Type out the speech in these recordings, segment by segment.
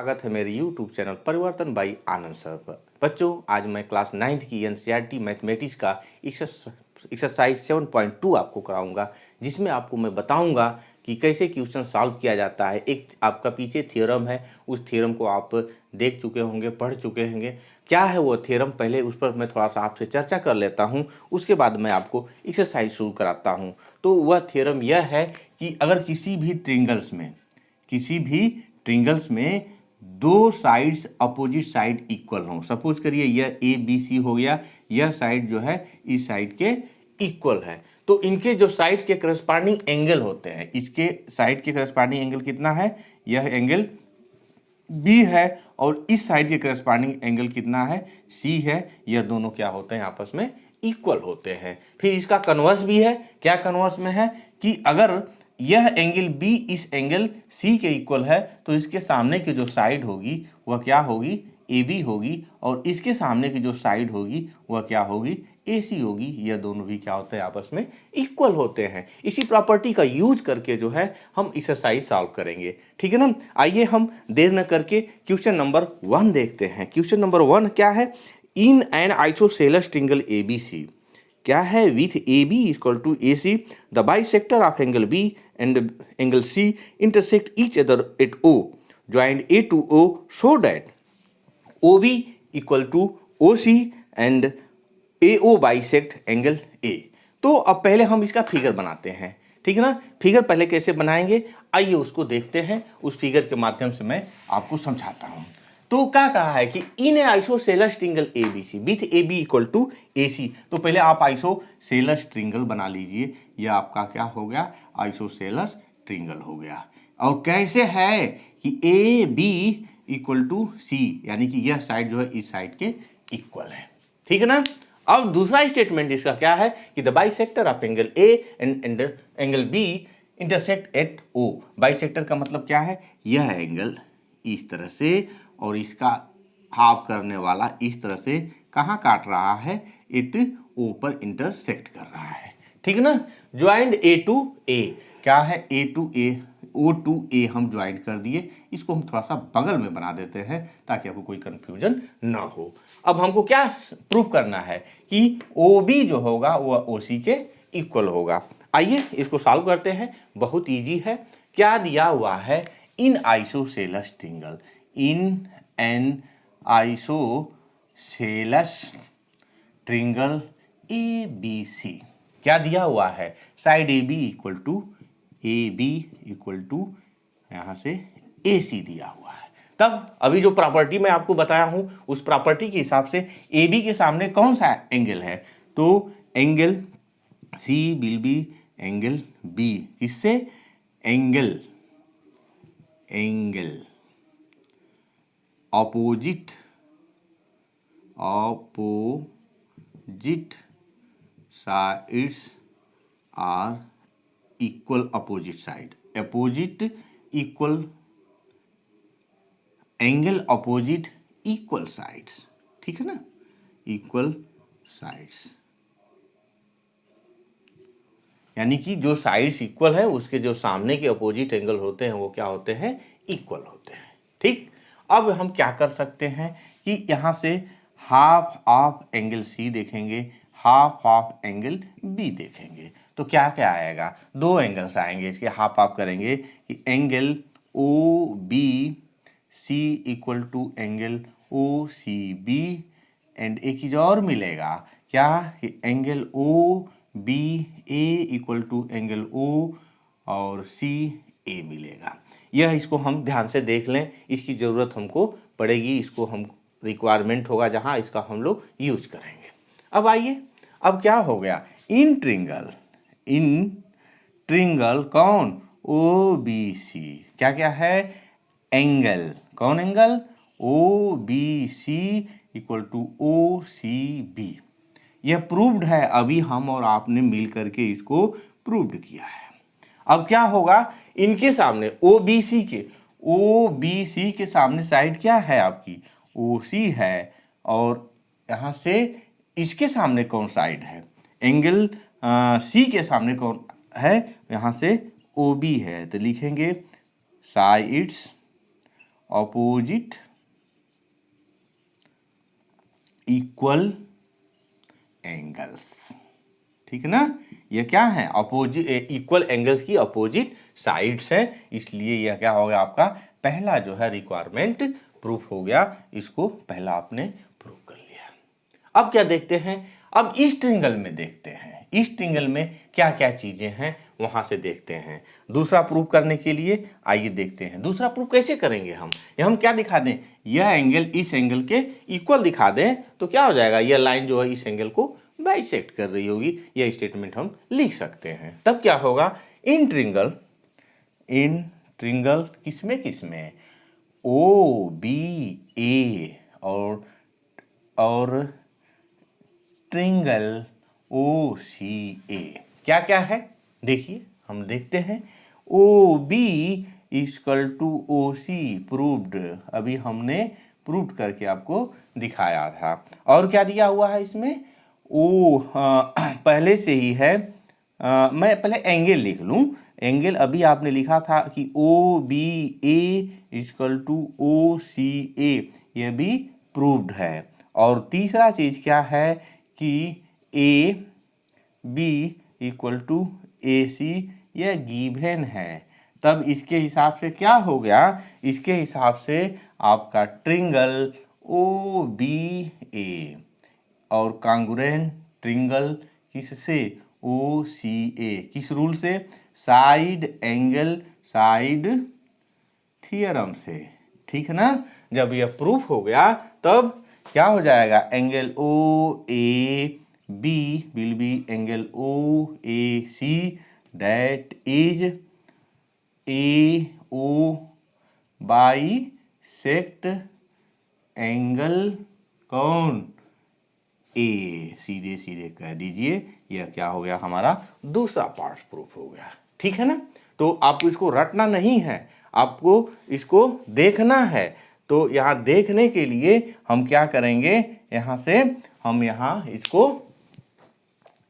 स्वागत है मेरे YouTube चैनल परिवर्तन बाई आनंद सर पर। बच्चों, आज मैं क्लास 9th की NCERT मैथमेटिक्स का एक्सरसाइज 7.2 आपको कराऊंगा, जिसमें आपको मैं बताऊंगा कि कैसे क्वेश्चन सॉल्व किया जाता है। एक आपका पीछे थ्योरम है, उस थ्योरम को आप देख चुके होंगे, पढ़ चुके होंगे। क्या है वो थ्योरम, पहले उस पर मैं थोड़ा सा आपसे चर्चा कर लेता हूँ, उसके बाद मैं आपको एक्सरसाइज शुरू कराता हूँ। तो वह थ्योरम यह है कि अगर किसी भी ट्रिंगल्स में दो साइड्स अपोजिट साइड इक्वल हों, सपोज करिए यह ABC हो गया, यह साइड जो है इस साइड के इक्वल है, तो इनके जो साइड के करस्पॉन्डिंग एंगल होते हैं, इसके साइड के करस्पॉन्डिंग एंगल कितना है, यह एंगल B है, और इस साइड के करस्पॉन्डिंग एंगल कितना है, C है। यह दोनों क्या होते हैं, आपस में इक्वल होते हैं। फिर इसका कन्वर्स भी है। क्या कन्वर्स में है कि अगर यह एंगल B इस एंगल C के इक्वल है, तो इसके सामने की जो साइड होगी वह क्या होगी, AB होगी, और इसके सामने की जो साइड होगी वह क्या होगी, AC होगी। यह दोनों भी क्या होते हैं, आपस में इक्वल होते हैं। इसी प्रॉपर्टी का यूज करके जो है हम एक्सरसाइज सॉल्व करेंगे, ठीक है ना। आइए हम देर न करके क्वेश्चन नंबर 1 देखते हैं। क्वेश्चन नंबर 1 क्या है, in an isosceles triangle ABC, क्या है, with AB equal to AC the bisector of angle B and angle C intersect each other at O join A to O so that OB equal to OC and AO bisect angle A। तो अब पहले हम इसका figure बनाते हैं, ठीक है ना। फिगर पहले कैसे बनाएंगे, आइए उसको देखते हैं। उस फिगर के माध्यम से मैं आपको समझाता हूँ। तो क्या कहा है कि in isosceles triangle ABC with AB equal to AC। तो पहले आप आइसोसेलेस ट्रायंगल बना लीजिए। यह आपका क्या हो गया, आइसोसेलेस ट्रायंगल हो गया। और कैसे है कि AB इक्वल टू C, यानी कि यह साइड जो है इस साइड के इक्वल है, ठीक है ना। अब दूसरा स्टेटमेंट इसका क्या है कि the bisector of angle A and angle B intersect at O। Bisector का मतलब क्या है, यह एंगल इस तरह से और इसका हाफ करने वाला इस तरह से कहाँ काट रहा है, एट O पर इंटरसेक्ट कर रहा है, ठीक है ना। ज्वाइंट A टू A, क्या है, A to A, O to A हम ज्वाइंट कर दिए। इसको हम थोड़ा सा बगल में बना देते हैं ताकि आपको कोई कंफ्यूजन ना हो। अब हमको क्या प्रूव करना है कि OB जो होगा वह OC के इक्वल होगा। आइए इसको सॉल्व करते हैं, बहुत इजी है। क्या दिया हुआ है, in isosceles triangle, in an isosceles triangle ABC, क्या दिया हुआ है, साइड AB इक्वल टू यहाँ से AC दिया हुआ है। तब अभी जो प्रॉपर्टी मैं आपको बताया हूं, उस प्रॉपर्टी के हिसाब से AB के सामने कौन सा एंगल है, तो angle C will be angle B, किससे, angle opposite sides are equal, opposite side, opposite equal angle opposite equal sides, ठीक है ना, इक्वल साइड्स, यानी कि जो साइड्स इक्वल है उसके जो सामने के अपोजिट एंगल होते हैं वो क्या होते हैं, इक्वल होते हैं, ठीक। अब हम क्या कर सकते हैं कि यहाँ से हाफ ऑफ एंगल C देखेंगे, हाफ ऑफ एंगल B देखेंगे, तो क्या क्या आएगा, दो एंगल्स आएंगे, इसके हाफ ऑफ करेंगे कि angle OBC equal to angle OCB, and एक चीज और मिलेगा, क्या, कि angle OBA equal to angle O और CA मिलेगा। यह इसको हम ध्यान से देख लें, इसकी ज़रूरत हमको पड़ेगी, इसको हम रिक्वायरमेंट होगा जहाँ इसका हम लोग यूज करेंगे। अब आइए, अब क्या हो गया, इन ट्रायंगल कौन, OBC, क्या क्या है, एंगल, कौन angle, OBC equal to OCB। यह प्रूव्ड है, अभी हम और आपने मिल करके इसको प्रूव्ड किया है। अब क्या होगा, इनके सामने OBC के सामने साइड क्या है आपकी, OC है, और यहाँ से इसके सामने कौन साइड है, एंगल C के सामने कौन है, यहाँ से OB है, तो लिखेंगे साइड्स ऑपोजिट इक्वल एंगल्स। ठीक है ना, ये क्या है, अपोजिट इक्वल एंगल्स की अपोजिट साइड्स हैं, इसलिए यह क्या हो गया आपका पहला जो है रिक्वायरमेंट प्रूफ हो गया। इसको पहला आपने प्रूफ कर लिया। अब क्या देखते हैं, अब इस ट्रिंगल में देखते हैं, इस ट्रिंगल में क्या क्या चीजें हैं वहां से देखते हैं। दूसरा प्रूफ करने के लिए आइए देखते हैं दूसरा प्रूफ कैसे करेंगे। हम क्या दिखा दें, यह एंगल इस एंगल के इक्वल दिखा दें तो क्या हो जाएगा, यह लाइन जो है इस एंगल को बाइसेक्ट कर रही होगी, यह स्टेटमेंट हम लिख सकते हैं। तब क्या होगा, इन ट्रिंगल किसमें ओ बी ए और ट्रिंगल ओ सी ए क्या क्या है, देखिए हम देखते हैं। O B equal to O C proved, अभी हमने प्रूव करके आपको दिखाया था। और क्या दिया हुआ है इसमें, ओ पहले से ही है, मैं पहले एंगल लिख लूं। एंगल अभी आपने लिखा था कि O B A equal to O सी ए, यह भी प्रूव्ड है। और तीसरा चीज क्या है कि A B equal to A C, यह गिवन है। तब इसके हिसाब से क्या हो गया, इसके हिसाब से आपका ट्रिंगल ओ बी ए और कांग्रुएंट ट्रिंगल किससे, ओ सी ए, किस रूल से, साइड एंगल साइड थ्योरम से। ठीक है ना, जब यह प्रूफ हो गया तब क्या हो जाएगा, angle O A B will be angle O A C that is A O bisect angle कौन, ए, सीधे सीधे कह दीजिए। यह क्या हो गया, हमारा दूसरा पार्ट प्रूफ हो गया। ठीक है ना, तो आपको इसको रटना नहीं है, आपको इसको देखना है। तो यहाँ देखने के लिए हम क्या करेंगे, यहाँ से हम यहाँ इसको,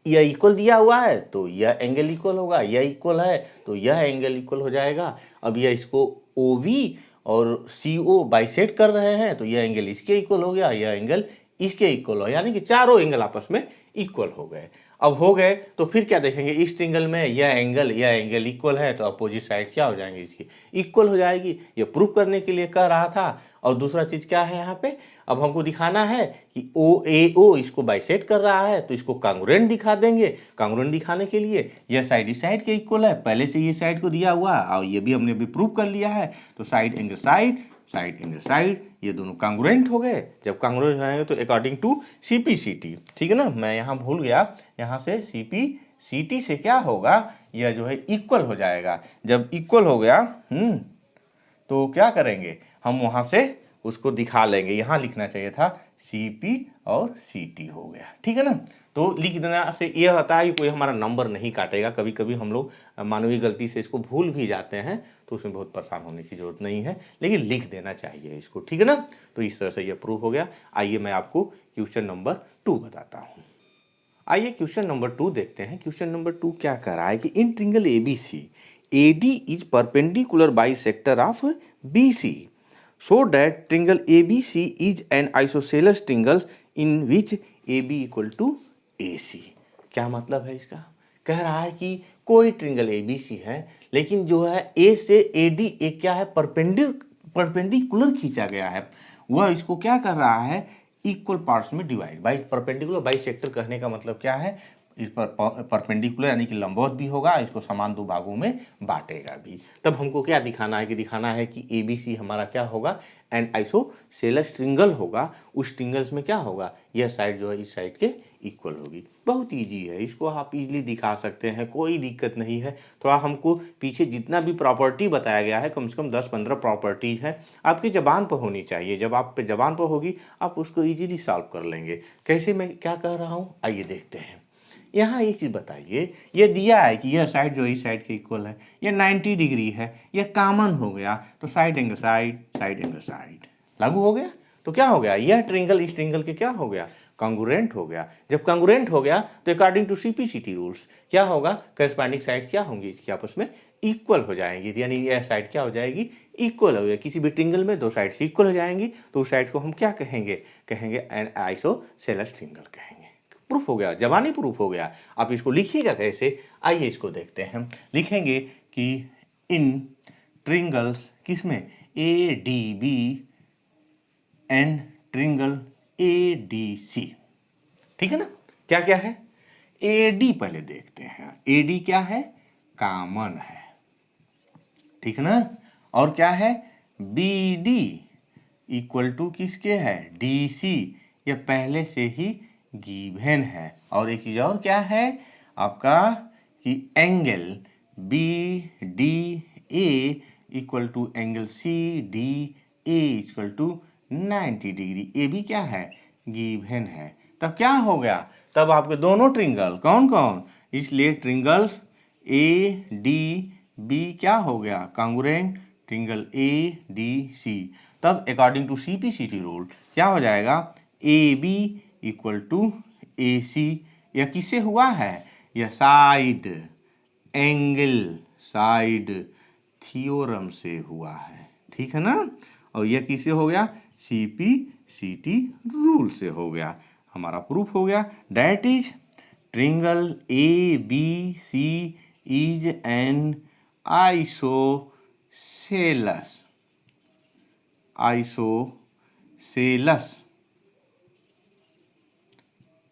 यह इक्वल दिया हुआ है तो यह एंगल इक्वल होगा, यह इक्वल है तो यह एंगल इक्वल हो जाएगा। अब यह इसको ओ वी और सी ओ बाइसेक्ट कर रहे हैं तो यह एंगल इसके इक्वल हो गया, यह एंगल इसके इक्वल हो, यानी कि चारों एंगल आपस में इक्वल हो गए। अब हो गए तो फिर क्या देखेंगे, इस ट्रिंगल में यह एंगल इक्वल है तो अपोजिट साइड क्या हो जाएंगे, इसकी इक्वल हो जाएगी। ये प्रूफ करने के लिए कह रहा था। और दूसरा चीज क्या है यहाँ पे, अब हमको दिखाना है कि ओ ए ओ इसको बाइसेक्ट कर रहा है तो इसको कांग्रुएंट दिखा देंगे। कांग्रुएंट दिखाने के लिए यह साइड इस साइड के इक्वल है, पहले से ये साइड को दिया हुआ है और ये भी हमने अभी प्रूफ कर लिया है। तो साइड एंगल साइड ये दोनों कांग्रुएंट हो गए। जब कांग्रुएंट हो जाएंगे तो अकॉर्डिंग टू सीपीसीटी, ठीक है ना, मैं यहाँ भूल गया, यहाँ से सीपीसीटी से क्या होगा, यह जो है इक्वल हो जाएगा। जब इक्वल हो गया तो क्या करेंगे, हम वहाँ से उसको दिखा लेंगे। यहाँ लिखना चाहिए था सीपी और सीटी हो गया, ठीक है ना। तो लिख देना से यह होता है कि कोई हमारा नंबर नहीं काटेगा। कभी कभी हम लोग मानवीय गलती से इसको भूल भी जाते हैं तो उसमें बहुत परेशान होने की जरूरत नहीं है, लेकिन लिख देना चाहिए इसको, ठीक है ना। तो इस तरह से यह प्रूफ हो गया। आइए मैं आपको क्वेश्चन नंबर 2 बताता हूँ। आइए क्वेश्चन नंबर 2 देखते हैं। क्वेश्चन नंबर 2 क्या कर रहा है कि in triangle ABC AD is perpendicular bisector of BC so that triangle ABC is an isosceles triangle in which AB equal to AC। क्या मतलब है इसका, कह रहा है कि कोई ट्रिंगल ABC है लेकिन जो है A से AD एक क्या है, परपेंडिकुलर खींचा गया है। वह इसको क्या कर रहा है, इक्वल पार्ट्स में डिवाइड। बाई परपेंडिकुलर बाइसेक्टर कहने का मतलब क्या है, इस पर परपेंडिकुलर यानी कि लंबवत भी होगा, इसको समान 2 भागों में बांटेगा भी। तब हमको क्या दिखाना है कि ABC हमारा क्या होगा, एंड आइसोसेलेस ट्रिंगल होगा। उस ट्रिंगल्स में क्या होगा, यह साइड जो है इस साइड के इक्वल होगी। बहुत इजी है, इसको आप इजीली दिखा सकते हैं, कोई दिक्कत नहीं है। थोड़ा हमको पीछे जितना भी प्रॉपर्टी बताया गया है कम से कम 10-15 प्रॉपर्टीज हैं, आपकी जबान पर होनी चाहिए। जब आप पे जबान पर होगी आप उसको इजीली सॉल्व कर लेंगे। कैसे मैं क्या कह रहा हूँ, आइए देखते हैं। यहाँ एक चीज़ बताइए, ये दिया है कि यह साइड जो इस साइड के इक्वल है, यह 90 डिग्री है, यह कॉमन हो गया तो साइड एंगल साइड लागू हो गया। तो क्या हो गया, यह ट्रिंगल इस ट्रिंगल के क्या हो गया, कॉन्ग्रुएंट हो गया। जब कॉन्ग्रुएंट हो गया तो अकॉर्डिंग टू सीपीसीटी रूल्स क्या होगा, करस्पॉन्डिंग साइड्स क्या होंगी, इसकी आपस में इक्वल हो जाएंगी, यानी यह साइड क्या हो जाएगी, इक्वल हो गया। किसी भी ट्रिंगल में दो साइड्स इक्वल हो जाएंगी तो उस साइड को हम क्या कहेंगे, कहेंगे एन आइसोसेलेस ट्रिंगल कहेंगे। प्रूफ हो गया, जबानी प्रूफ हो गया। आप इसको लिखिएगा कैसे, आइए इसको देखते हैं। लिखेंगे कि इन ट्रिंगल्स किसमें, A D B and triangle A D C, ठीक है ना। क्या क्या है, ए डी पहले देखते हैं। ए डी क्या है, कॉमन है, ठीक है ना। और क्या है, बी डी इक्वल टू किसके है, डी सी, यह पहले से ही गिवन है। और एक चीज और क्या है आपका, कि angle B D A equal to angle C D A equal to 90 degree, ये भी क्या है, गिवन है। तब क्या हो गया, तब आपके दोनों ट्रिंगल कौन कौन, इसलिए ट्रिंगल्स ए डी बी क्या हो गया, congruent triangle A D C. तब अकॉर्डिंग टू सीपीसीटी रूल क्या हो जाएगा, A B equal to A C. यह किससे हुआ है, यह साइड एंगल साइड थ्योरम से हुआ है, ठीक है ना। और यह किससे हो गया, सीपीसीटी रूल से हो गया। हमारा प्रूफ हो गया, that is triangle A B C is an isosceles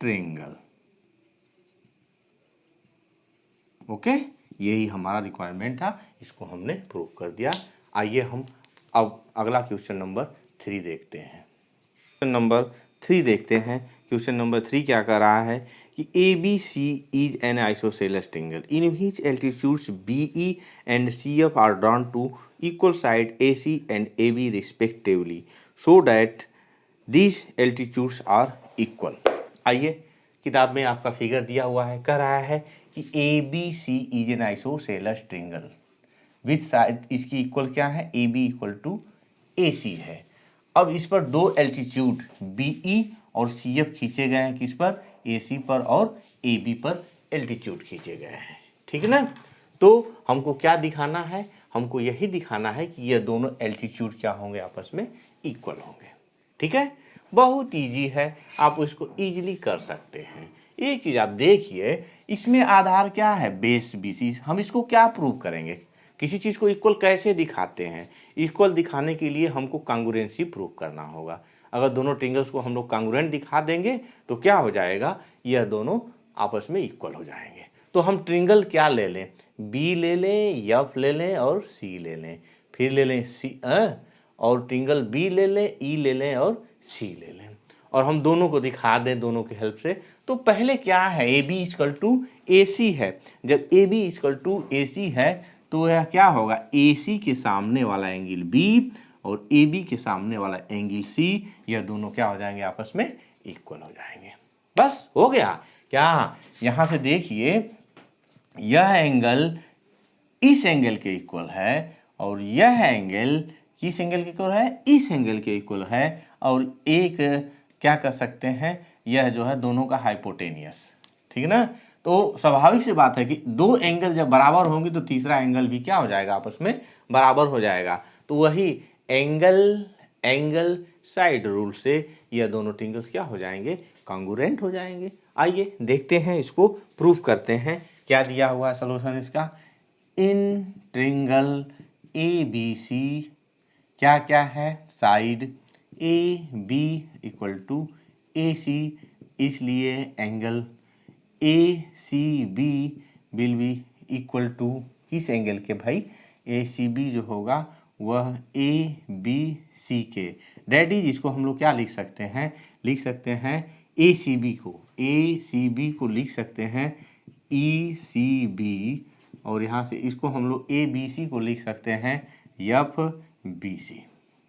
triangle. Okay, यही हमारा रिक्वायरमेंट था, इसको हमने प्रूव कर दिया। आइए हम अब अगला क्वेश्चन नंबर 3 देखते हैं। क्वेश्चन नंबर 3 देखते हैं। क्वेश्चन नंबर 3 क्या कर रहा है कि A B C is an isosceles triangle in which altitudes B E and C F are drawn to equal side A C and A B respectively so that this altitudes are equal. आइए, किताब में आपका figure दिया हुआ है, कह रहा है कि A B C is an isosceles triangle with side, इसकी इक्वल क्या है, A B equal to A C है। अब इस पर दो एल्टीट्यूड बी ई और सी एफ खींचे गए हैं, किस पर, ए सी पर और ए बी पर एल्टीट्यूड खींचे गए हैं, ठीक है ना। तो हमको क्या दिखाना है, हमको यही दिखाना है कि ये दोनों एल्टीट्यूड क्या होंगे, आपस में इक्वल होंगे, ठीक है। बहुत इजी है, आप इसको इजीली कर सकते हैं। एक चीज आप देखिए, इसमें आधार क्या है, बेस बी सी। हम इसको क्या प्रूव करेंगे, किसी चीज को इक्वल कैसे दिखाते हैं, इक्वल दिखाने के लिए हमको कॉन्ग्रुएंसी प्रूव करना होगा। अगर दोनों ट्रिंगल्स को हम लोग कॉन्ग्रुएंट दिखा देंगे तो क्या हो जाएगा, यह दोनों आपस में इक्वल हो जाएंगे। तो हम ट्रिंगल क्या ले लें, बी ले लें, एफ ले लें और सी ले लें, फिर ले लें सी और ट्रिंगल बी ले लें, ई ले लें और सी ले लें, और हम दोनों को दिखा दें दोनों की हेल्प से। तो पहले क्या है, A B equal to A C है। जब ए B equal to A C है तो यह क्या होगा, ए सी के सामने वाला एंगल बी और ए बी के सामने वाला एंगल सी, यह दोनों क्या हो जाएंगे, आपस में इक्वल हो जाएंगे। बस हो गया क्या, यहां से देखिए यह एंगल इस एंगल के इक्वल है और यह एंगल किस एंगल के इक्वल है, इस एंगल के इक्वल है। और एक क्या कर सकते हैं, यह जो है दोनों का हाइपोटेनियस, ठीक है ना। तो स्वाभाविक सी बात है कि दो एंगल जब बराबर होंगे तो तीसरा एंगल भी क्या हो जाएगा, आपस में बराबर हो जाएगा। तो वही एंगल साइड रूल से यह दोनों ट्रिंगल्स क्या हो जाएंगे, कॉन्ग्रुएंट हो जाएंगे। आइए देखते हैं, इसको प्रूफ करते हैं। क्या दिया हुआ है सॉल्यूशन इसका, इन ट्रिंगल ए बी सी क्या क्या है, side A B equal to A C, इसलिए angle A C B will be equal to किस एंगल के भाई, ए सी बी जो होगा वह ए बी सी के। डैट इज, इसको हम लोग क्या लिख सकते हैं, लिख सकते हैं ए सी बी को लिख सकते हैं ई सी बी, और यहाँ से इसको हम लोग ए बी सी को लिख सकते हैं एफ बी सी,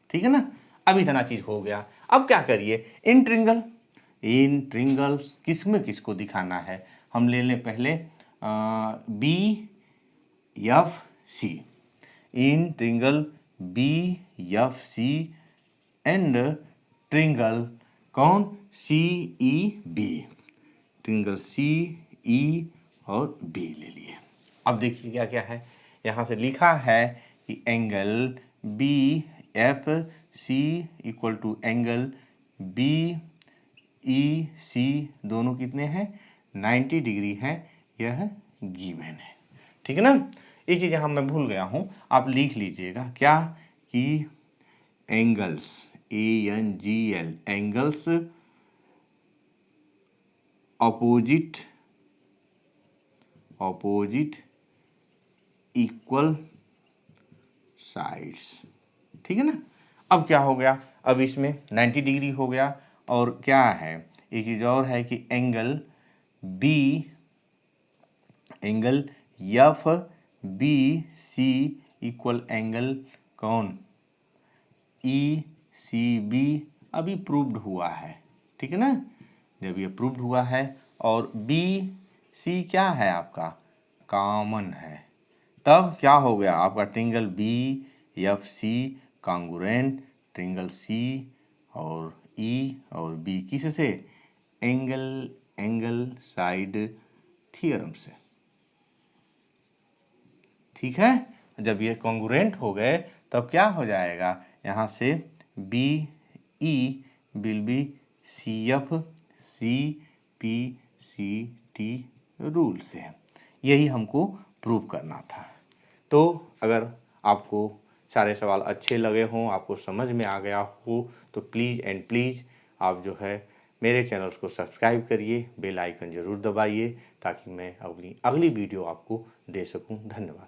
ठीक है ना। अब इतना चीज हो गया। अब क्या करिए, इन ट्रिंगल किस में किसको दिखाना है, हम ले लें पहले B F C, in triangle B F C and triangle कौन, सी ई बी, ट्रिंगल सी ई और बी ले लिए। अब देखिए क्या क्या है, यहाँ से लिखा है कि angle B F C equal to angle B E C दोनों कितने हैं, 90 डिग्री है, यह गिवन है। ठीक है ना। ये चीज़ यहाँ मैं भूल गया हूँ, आप लिख लीजिएगा क्या कि angles ANGL angles opposite equal sides. ठीक है ना। अब क्या हो गया, अब इसमें 90 डिग्री हो गया, और क्या है, एक चीज़ और है कि angle F B C equal angle कौन, ई सी बी, अभी प्रूव्ड हुआ है। ठीक है ना। जब ये प्रूव्ड हुआ है और बी सी क्या है आपका, कॉमन है, तब क्या हो गया आपका triangle B F C congruent triangle C और ई और बी किससे, एंगल साइड थ्योरम से। ठीक है। जब ये कॉन्ग्रुएंट हो गए तब क्या हो जाएगा, यहाँ से B E will be C F C P C T rule से। यही हमको प्रूव करना था। तो अगर आपको सारे सवाल अच्छे लगे हों, आपको समझ में आ गया हो, तो प्लीज़ एंड प्लीज़ आप जो है मेरे चैनल को सब्सक्राइब करिए, बेल आइकन ज़रूर दबाइए, ताकि मैं अगली वीडियो आपको दे सकूं। धन्यवाद।